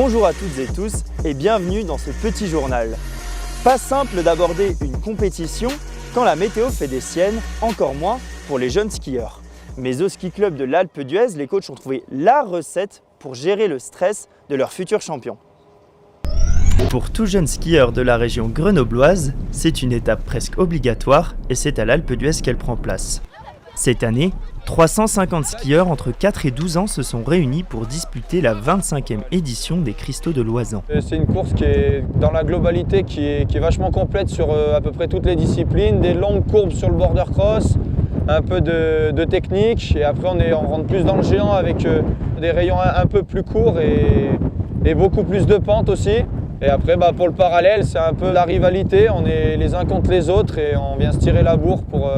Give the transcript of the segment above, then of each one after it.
Bonjour à toutes et tous et bienvenue dans ce petit journal. Pas simple d'aborder une compétition quand la météo fait des siennes, encore moins pour les jeunes skieurs. Mais au ski club de l'Alpe d'Huez, les coachs ont trouvé la recette pour gérer le stress de leurs futurs champions. Pour tout jeune skieur de la région grenobloise, c'est une étape presque obligatoire et c'est à l'Alpe d'Huez qu'elle prend place. Cette année, 350 skieurs entre 4 et 12 ans se sont réunis pour disputer la 25e édition des Cristaux de Loisan. C'est une course qui est dans la globalité, qui est vachement complète sur à peu près toutes les disciplines, des longues courbes sur le border cross, un peu de technique et après on rentre plus dans le géant avec des rayons un peu plus courts et beaucoup plus de pentes aussi. Et après pour le parallèle, c'est un peu la rivalité, on est les uns contre les autres et on vient se tirer la bourre pour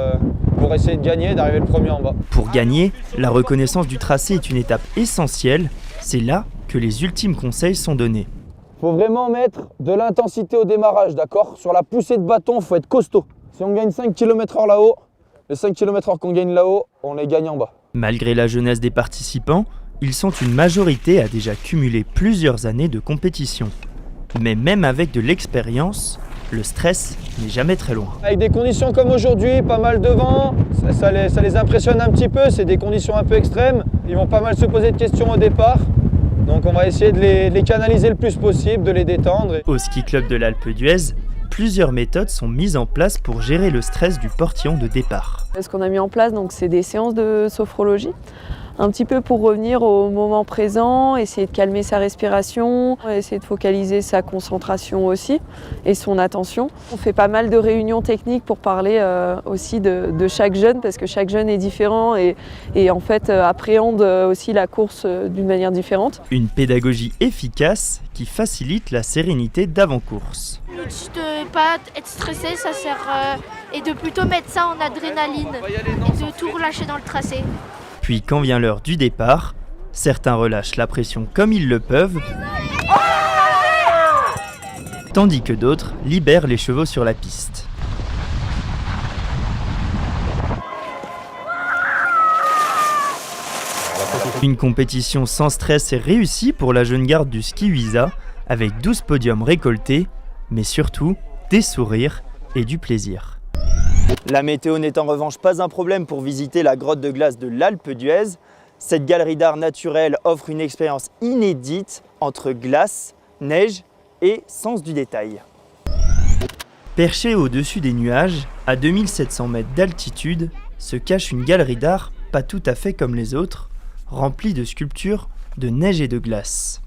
essayer de gagner, d'arriver le premier en bas. Pour gagner, la reconnaissance du tracé est une étape essentielle, c'est là que les ultimes conseils sont donnés. Il faut vraiment mettre de l'intensité au démarrage, d'accord ? Sur la poussée de bâton, il faut être costaud. Si on gagne 5 km/h là-haut, les 5 km/h qu'on gagne là-haut, on les gagne en bas. Malgré la jeunesse des participants, ils sont une majorité à déjà cumuler plusieurs années de compétition. Mais même avec de l'expérience, le stress n'est jamais très loin. Avec des conditions comme aujourd'hui, pas mal de vent, ça les impressionne un petit peu, c'est des conditions un peu extrêmes. Ils vont pas mal se poser de questions au départ, donc on va essayer de les canaliser le plus possible, de les détendre. Au ski club de l'Alpe d'Huez, plusieurs méthodes sont mises en place pour gérer le stress du portillon de départ. Ce qu'on a mis en place, c'est des séances de sophrologie, un petit peu pour revenir au moment présent, essayer de calmer sa respiration, essayer de focaliser sa concentration aussi et son attention. On fait pas mal de réunions techniques pour parler aussi de chaque jeune parce que chaque jeune est différent et en fait appréhende aussi la course d'une manière différente. Une pédagogie efficace qui facilite la sérénité d'avant-course. De pas être stressé, ça sert et de plutôt mettre ça en adrénaline et de tout relâcher dans le tracé. Puis quand vient l'heure du départ, certains relâchent la pression comme ils le peuvent, tandis que d'autres libèrent les chevaux sur la piste. Une compétition sans stress est réussie pour la jeune garde du ski Huiza, avec 12 podiums récoltés, mais surtout des sourires et du plaisir. La météo n'est en revanche pas un problème pour visiter la grotte de glace de l'Alpe d'Huez. Cette galerie d'art naturel offre une expérience inédite entre glace, neige et sens du détail. Perchée au-dessus des nuages, à 2700 mètres d'altitude, se cache une galerie d'art pas tout à fait comme les autres, remplie de sculptures de neige et de glace.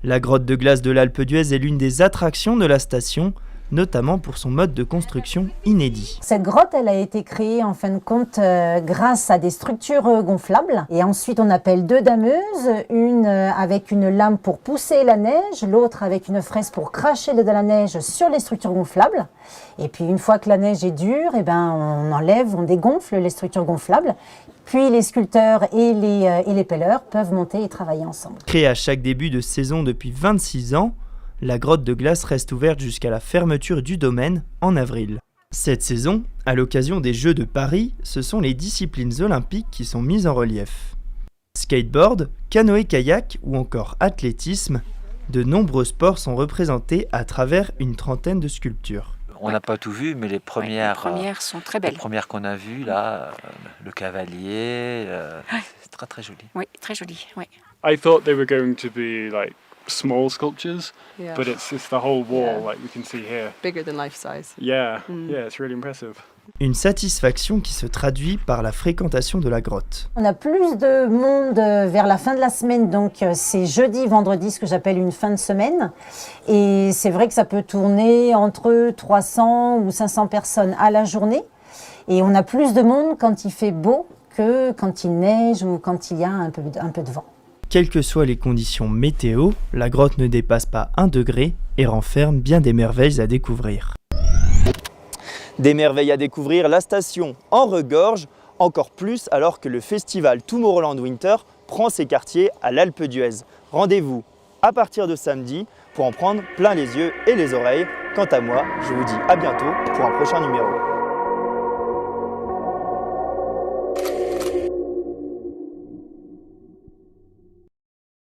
La grotte de glace de l'Alpe d'Huez est l'une des attractions de la station, notamment pour son mode de construction inédit. Cette grotte, elle a été créée en fin de compte grâce à des structures gonflables. Et ensuite, on appelle deux dameuses, une avec une lame pour pousser la neige, l'autre avec une fraise pour cracher de la neige sur les structures gonflables. Et puis, une fois que la neige est dure, on enlève, on dégonfle les structures gonflables. Puis les sculpteurs et les pelleurs peuvent monter et travailler ensemble. Créée à chaque début de saison depuis 26 ans, la grotte de glace reste ouverte jusqu'à la fermeture du domaine en avril. Cette saison, à l'occasion des Jeux de Paris, ce sont les disciplines olympiques qui sont mises en relief. Skateboard, canoë-kayak ou encore athlétisme, de nombreux sports sont représentés à travers une trentaine de sculptures. On n'a pas tout vu, mais les premières sont très belles. Les premières qu'on a vues, là, le cavalier, c'est très très joli. Oui, très joli. Oui. I thought they were going to be like small sculptures, but it's the whole wall, like we can see here. Bigger than life size. Yeah, it's really impressive. Une satisfaction qui se traduit par la fréquentation de la grotte. On a plus de monde vers la fin de la semaine, donc c'est jeudi, vendredi, ce que j'appelle une fin de semaine. Et c'est vrai que ça peut tourner entre 300 ou 500 personnes à la journée. Et on a plus de monde quand il fait beau que quand il neige ou quand il y a un peu de vent. Quelles que soient les conditions météo, la grotte ne dépasse pas 1 degré et renferme bien des merveilles à découvrir. Des merveilles à découvrir, la station en regorge, encore plus alors que le festival Tomorrowland Winter prend ses quartiers à l'Alpe d'Huez. Rendez-vous à partir de samedi pour en prendre plein les yeux et les oreilles. Quant à moi, je vous dis à bientôt pour un prochain numéro.